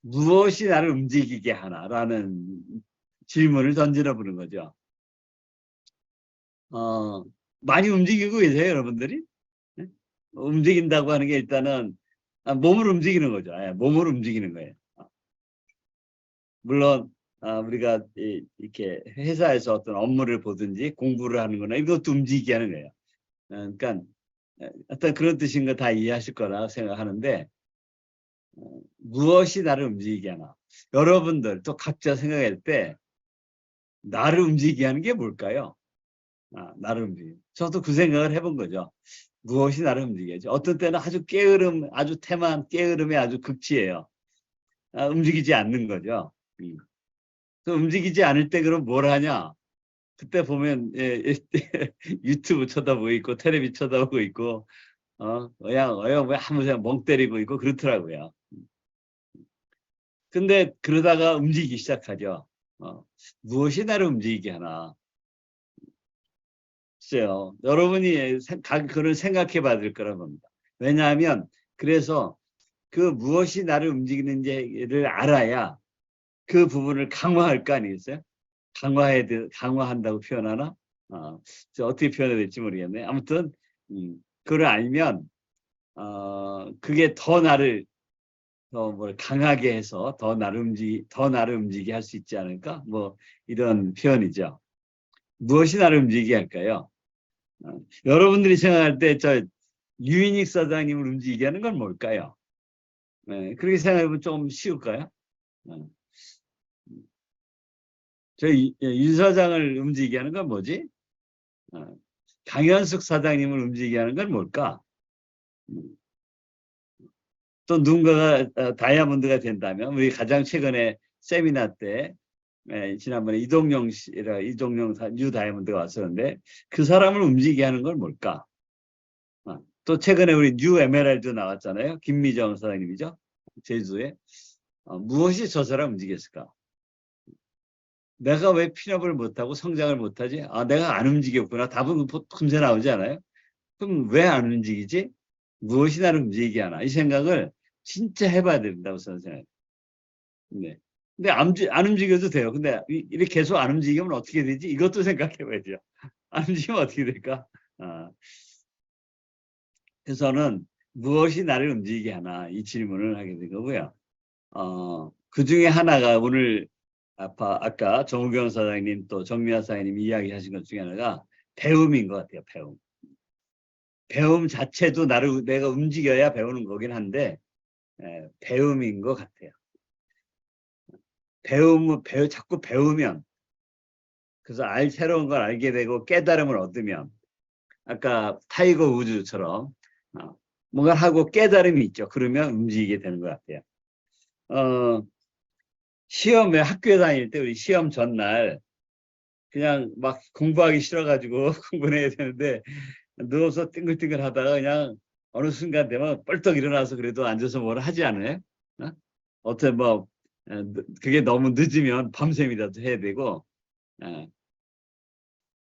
무엇이 나를 움직이게 하나라는 질문을 던지러 보는 거죠. 많이 움직이고 계세요, 여러분들이? 네? 움직인다고 하는 게 일단은 몸을 움직이는 거죠. 예, 몸을 움직이는 거예요. 물론 우리가 이렇게 회사에서 어떤 업무를 보든지 공부를 하는 거나 이것도 움직이게 하는 거예요. 그러니까 어떤 그런 뜻인 거 다 이해하실 거라 생각하는데 무엇이 나를 움직이게 하나. 여러분들 또 각자 생각할 때 나를 움직이게 하는 게 뭘까요? 나를 움직이게. 저도 그 생각을 해본 거죠. 무엇이 나를 움직이게 하지? 어떤 때는 아주 게으름, 아주 태만 게으름의 아주 극치예요. 움직이지 않는 거죠. 움직이지 않을 때 그럼 뭘 하냐? 그때 보면 유튜브 쳐다보고 있고 텔레비 쳐다보고 있고 그냥 왜 아무 생각 멍 때리고 있고 그렇더라고요. 근데 그러다가 움직이기 시작하죠. 무엇이 나를 움직이게 하나? 글쎄요. 여러분이 그걸 생각해 봐야 될 거라고 봅니다. 왜냐하면 그래서 그 무엇이 나를 움직이는지를 알아야 그 부분을 강화할 거 아니겠어요? 강화한다고 표현하나? 어떻게 표현해야 될지 모르겠네. 아무튼 그걸 알면 그게 더 나를 뭘 강하게 해서 더 나를 움직이게 할 수 있지 않을까? 뭐 이런 표현이죠. 무엇이 나를 움직이게 할까요? 여러분들이 생각할 때 저 유인익 사장님을 움직이게 하는 건 뭘까요? 네, 그렇게 생각해보면 좀 쉬울까요? 저희 윤 사장을 움직이게 하는 건 뭐지? 강현숙 사장님을 움직이게 하는 건 뭘까? 또 누군가가 다이아몬드가 된다면 우리 가장 최근에 세미나 때 지난번에 이동영 뉴 다이아몬드가 왔었는데 그 사람을 움직이게 하는 건 뭘까? 또 최근에 우리 뉴 에메랄드 나왔잖아요. 김미정 사장님이죠. 제주에. 무엇이 저 사람 움직였을까? 내가 왜 핀업을 못하고 성장을 못하지? 내가 안 움직였구나. 답은 금세 나오지 않아요? 그럼 왜 안 움직이지? 무엇이 나를 움직이게 하나? 이 생각을 진짜 해봐야 된다고 저는 생각해요. 네. 근데 안 움직여도 돼요. 근데 이렇게 계속 안 움직이면 어떻게 되지? 이것도 생각해봐야죠. 안 움직이면 어떻게 될까? 그래서는 무엇이 나를 움직이게 하나? 이 질문을 하게 된 거고요. 그 중에 하나가 오늘 아까 정우경 사장님 또 정미아 사장님 이야기하신 것 중에 하나가 배움인 것 같아요. 배움 자체도 내가 움직여야 배우는 거긴 한데 배움인 것 같아요. 자꾸 배우면 그래서 새로운 걸 알게 되고 깨달음을 얻으면 아까 타이거 우즈처럼 뭔가 하고 깨달음이 있죠. 그러면 움직이게 되는 것 같아요. 시험에 학교에 다닐 때 우리 시험 전날 그냥 막 공부하기 싫어가지고 공부를 해야 되는데 누워서 띵글띵글 하다가 그냥 어느 순간 되면 뻘떡 일어나서 그래도 앉아서 뭘 하지 않아요? 어떤 뭐 그게 너무 늦으면 밤샘이라도 해야 되고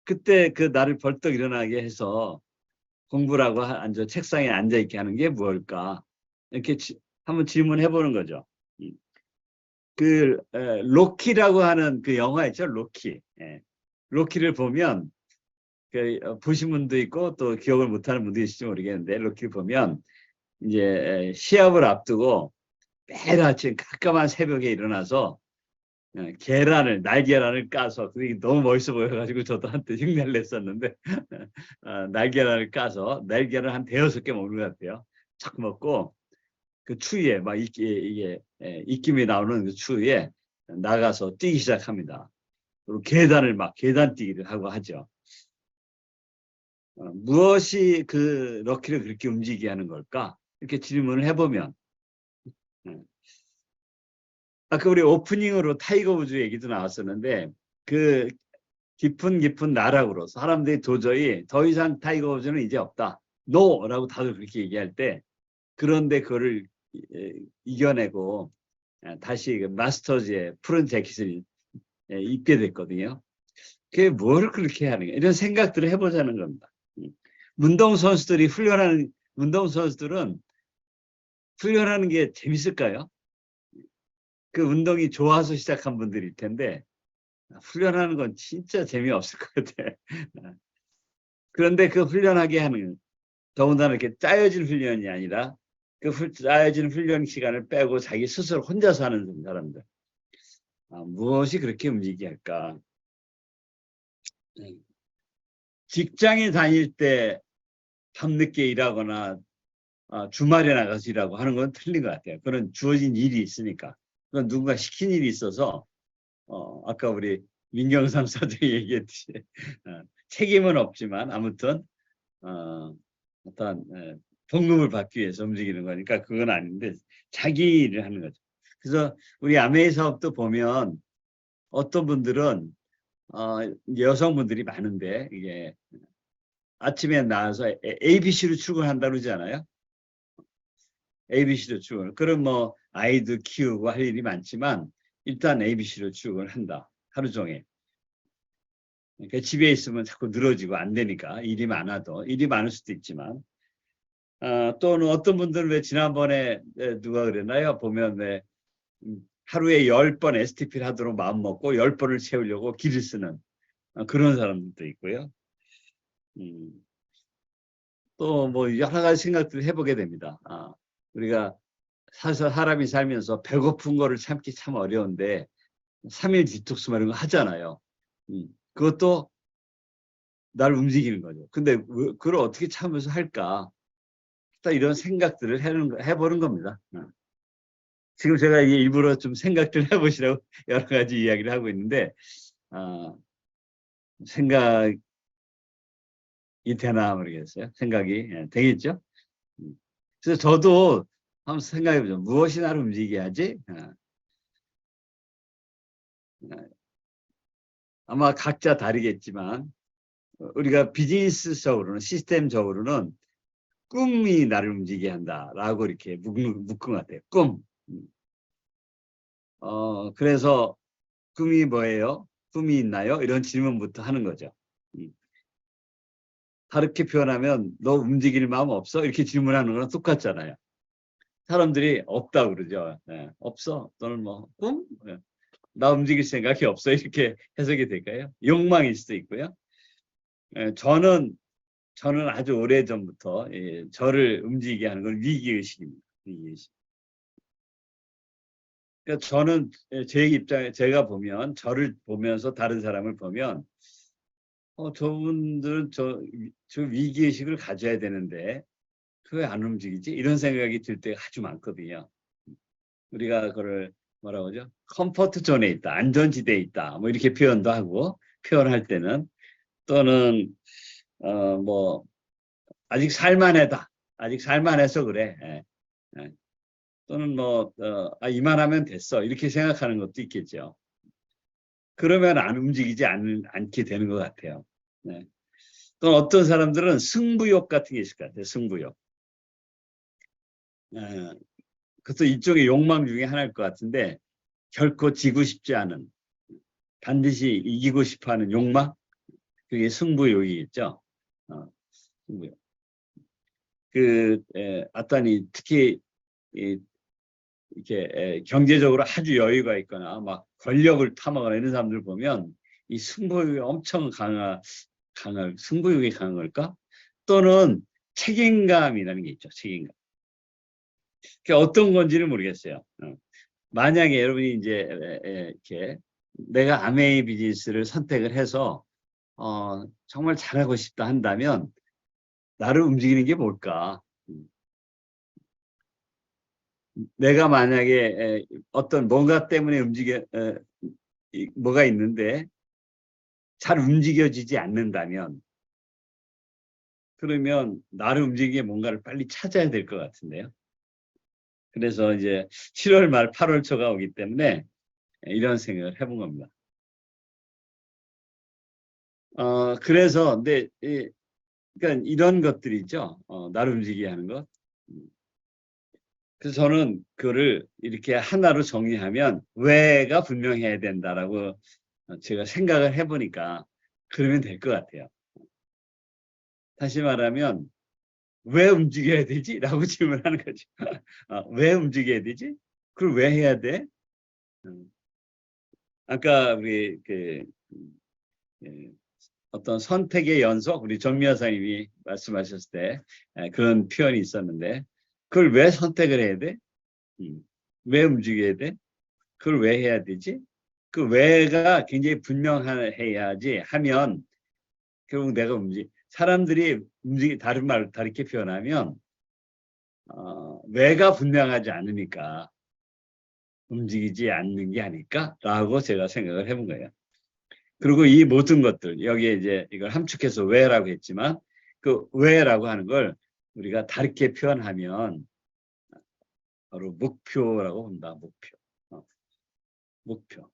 그때 그 나를 벌떡 일어나게 해서 공부라고 책상에 앉아있게 하는 게 무엇일까? 이렇게 한번 질문해 보는 거죠. 로키라고 하는 그 영화 있죠? 로키. 로키를 보면 보신 분도 있고 또 기억을 못하는 분도 있을지 모르겠는데 로키를 보면 이제 시합을 앞두고 매일 아침 깜깜한 새벽에 일어나서 날계란을 까서 그게 너무 멋있어 보여가지고 저도 한때 흉내를 냈었는데 날계란을 까서 날계란 한 대여섯 개 먹는 것 같아요. 착 먹고 그 추위에 막 이게 입김이 나오는 그 추위에 나가서 뛰기 시작합니다. 그리고 계단뛰기를 하고 하죠. 무엇이 그 럭키를 그렇게 움직이게 하는 걸까? 이렇게 질문을 해보면 아까 우리 오프닝으로 타이거 우즈 얘기도 나왔었는데 그 깊은 나락으로 사람들이 도저히 더 이상 타이거 우즈는 이제 없다. 노라고 다들 그렇게 얘기할 때 그런데 그거를 이겨내고 다시 마스터즈의 푸른 재킷을 입게 됐거든요. 그게 뭘 그렇게 하는 게 이런 생각들을 해보자는 겁니다. 운동선수들은 훈련하는 게 재밌을까요? 그 운동이 좋아서 시작한 분들일 텐데 훈련하는 건 진짜 재미없을 것 같아. 그런데 그 훈련하게 하는, 더군다나 이렇게 짜여진 훈련이 아니라 그 짜여진 훈련 시간을 빼고 자기 스스로 혼자서 하는 사람들. 무엇이 그렇게 움직이게 할까? 직장에 다닐 때 밤늦게 일하거나 주말에 나가서 일하고 하는 건 틀린 것 같아요. 그런 주어진 일이 있으니까. 그건 누군가 시킨 일이 있어서 아까 우리 민경삼 사장이 얘기했듯이 책임은 없지만 아무튼 어떤 봉급을 받기 위해서 움직이는 거니까 그건 아닌데 자기 일을 하는 거죠. 그래서 우리 아메이 사업도 보면 어떤 분들은 여성분들이 많은데 이게 아침에 나와서 ABC로 출근한다 그러잖아요. ABC로 출근. 그럼 뭐 아이도 키우고 할 일이 많지만 일단 ABC로 출근을 한다. 하루 종일. 그러니까 집에 있으면 자꾸 늘어지고 안 되니까 일이 많아도 일이 많을 수도 있지만 또는 어떤 분들은 왜 지난번에 누가 그랬나요? 보면 왜 하루에 10번 STP를 하도록 마음먹고 10번을 채우려고 길을 쓰는 그런 사람들도 있고요. 또 뭐 여러 가지 생각들을 해보게 됩니다. 우리가 사람이 살면서 배고픈 거를 참기 참 어려운데 3일 디톡스 뭐 이런 거 하잖아요. 그것도 날 움직이는 거죠. 근데 그걸 어떻게 참으면서 할까? 이런 생각들을 해보는 겁니다. 지금 제가 일부러 좀 생각들 해보시라고 여러 가지 이야기를 하고 있는데 생각이 되나 모르겠어요. 생각이 되겠죠? 그래서 저도 한번 생각해보죠. 무엇이 나를 움직이게 하지? 아마 각자 다르겠지만 우리가 비즈니스적으로는 시스템적으로는 꿈이 나를 움직이게 한다라고 이렇게 묶은 것 같아요. 꿈. 그래서 꿈이 뭐예요? 꿈이 있나요? 이런 질문부터 하는 거죠. 다르게 표현하면 너 움직일 마음 없어? 이렇게 질문하는 거랑 똑같잖아요. 사람들이 없다고 그러죠. 네, 없어. 너는 뭐 꿈? 네. 나 움직일 생각이 없어. 이렇게 해석이 될까요? 욕망일 수도 있고요. 네, 저는 아주 오래전부터 저를 움직이게 하는 건 위기의식입니다. 위기의식. 그러니까 저는 제 입장에 제가 보면 저를 보면서 다른 사람을 보면 저분들은 저 위기의식을 가져야 되는데 왜 안 움직이지? 이런 생각이 들 때가 아주 많거든요. 우리가 그걸 뭐라고 하죠? 컴포트 존에 있다, 안전지대에 있다, 뭐 이렇게 표현도 하고 표현할 때는 또는 뭐 아직 살만하다, 아직 살만해서 그래. 또는 뭐 이만하면 됐어 이렇게 생각하는 것도 있겠죠. 그러면 안 움직이지 않게 되는 것 같아요. 네. 또 어떤 사람들은 승부욕 같은 게 있을 것 같아요. 승부욕. 그것도 일종의 욕망 중에 하나일 것 같은데 결코 지고 싶지 않은, 반드시 이기고 싶어하는 욕망, 그게 승부욕이겠죠. 승부욕. 어떠니 특히 이렇게 경제적으로 아주 여유가 있거나 막 권력을 탐하거나 이런 사람들 보면 이 승부욕이 엄청 승부욕이 강한 걸까? 또는 책임감이라는 게 있죠. 책임감. 그게 어떤 건지는 모르겠어요. 만약에 여러분이 이제 이렇게 내가 아메이 비즈니스를 선택을 해서 정말 잘하고 싶다 한다면 나를 움직이는 게 뭘까? 내가 만약에 어떤 뭔가 때문에 뭐가 있는데 잘 움직여지지 않는다면 그러면 나를 움직이게 뭔가를 빨리 찾아야 될 것 같은데요. 그래서 이제 7월 말 8월 초가 오기 때문에 이런 생각을 해본 겁니다. 그래서 근데 그러니까 이런 것들이죠. 나를 움직이게 하는 것. 그래서 저는 그거를 이렇게 하나로 정리하면 왜가 분명해야 된다라고 제가 생각을 해보니까 그러면 될 것 같아요. 다시 말하면 왜 움직여야 되지? 라고 질문하는 거죠. 왜 움직여야 되지? 그걸 왜 해야 돼? 아까 우리 어떤 선택의 연속, 우리 정미 여사님이 말씀하셨을 때 그런 표현이 있었는데, 그걸 왜 선택을 해야 돼? 왜 움직여야 돼? 그걸 왜 해야 되지? 그 왜가 굉장히 분명해야지 하면 결국 내가 사람들이 다른 말로 다르게 표현하면 왜가 분명하지 않으니까 움직이지 않는 게 아닐까라고 제가 생각을 해본 거예요. 그리고 이 모든 것들, 여기에 이제 이걸 함축해서 왜라고 했지만, 그 왜라고 하는 걸 우리가 다르게 표현하면 바로 목표라고 본다. 목표.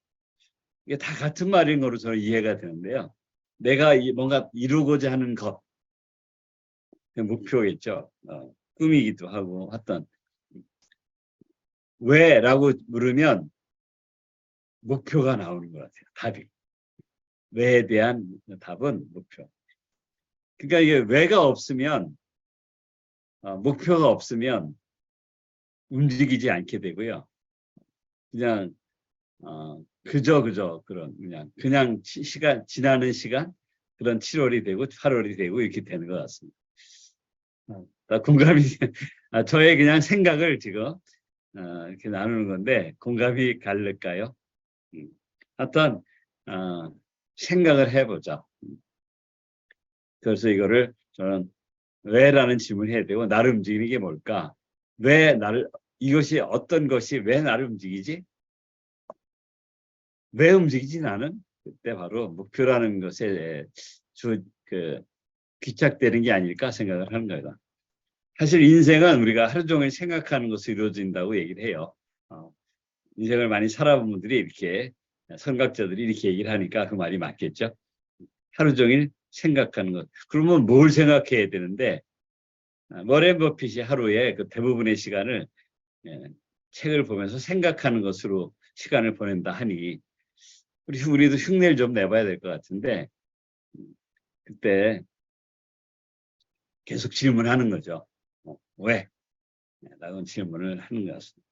이게 다 같은 말인 거로 저는 이해가 되는데요. 내가 뭔가 이루고자 하는 것, 목표겠죠. 꿈이기도 하고 하던. 왜라고 물으면 목표가 나오는 것 같아요. 답이. 왜에 대한 답은 목표. 그러니까 이게 왜가 없으면, 목표가 없으면 움직이지 않게 되고요. 그냥 그저 그런 그냥 지나는 시간, 그런 7월이 되고 8월이 되고 이렇게 되는 것 같습니다. 공감이 저의 그냥 생각을 지금 이렇게 나누는 건데 공감이 갈릴까요? 하여튼 생각을 해보자. 그래서 이거를 저는 왜라는 질문을 해야 되고, 나를 움직이는 게 뭘까? 이것이 어떤 것이 왜 나를 움직이지? 왜 움직이지 나는? 그때 바로 목표라는 것에 귀착되는 게 아닐까 생각을 하는 거다. 사실 인생은 우리가 하루 종일 생각하는 것으로 이루어진다고 얘기를 해요. 인생을 많이 살아본 분들이 이렇게, 선각자들이 이렇게 얘기를 하니까 그 말이 맞겠죠. 하루 종일 생각하는 것. 그러면 뭘 생각해야 되는데, 워렌 버핏이 하루에 그 대부분의 시간을 책을 보면서 생각하는 것으로 시간을 보낸다 하니, 우리도 흉내를 좀 내봐야 될 것 같은데, 그때 계속 질문하는 거죠. 왜? 라는 질문을 하는 것 같습니다.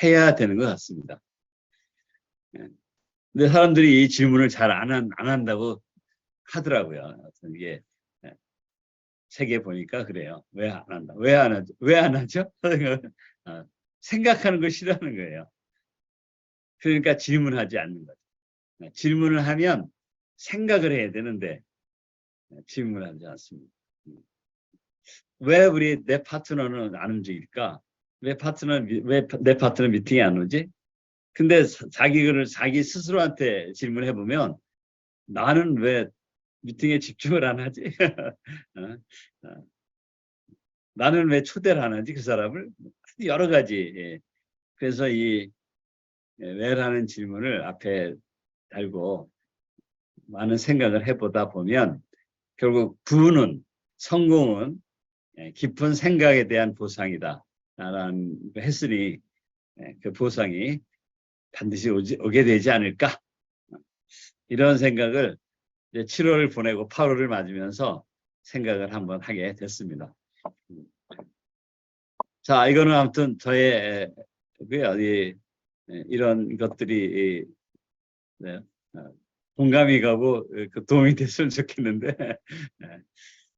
해야 되는 것 같습니다. 근데 사람들이 이 질문을 잘 안 한다고 하더라고요. 이게 책에 보니까 그래요. 왜 안 한다? 왜 안 하죠? 왜 안 하죠? 생각하는 걸 싫어하는 거예요. 그러니까 질문하지 않는 거죠. 질문을 하면 생각을 해야 되는데 질문하지 않습니다. 왜 내 파트너는 안 움직일까? 왜 내 파트너 미팅에 안 오지? 근데 자기 스스로한테 질문해 보면, 나는 왜 미팅에 집중을 안 하지? 나는 왜 초대를 안 하지? 그 사람을? 여러 가지. 그래서 이 왜라는 질문을 앞에 달고 많은 생각을 해보다 보면 결국 성공은 깊은 생각에 대한 보상이다 라는 했으니, 그 보상이 반드시 오게 되지 않을까, 이런 생각을 7월을 보내고 8월을 맞으면서 생각을 한번 하게 됐습니다. 자, 이거는 아무튼 저의 이런 것들이 공감이 가고 도움이 됐으면 좋겠는데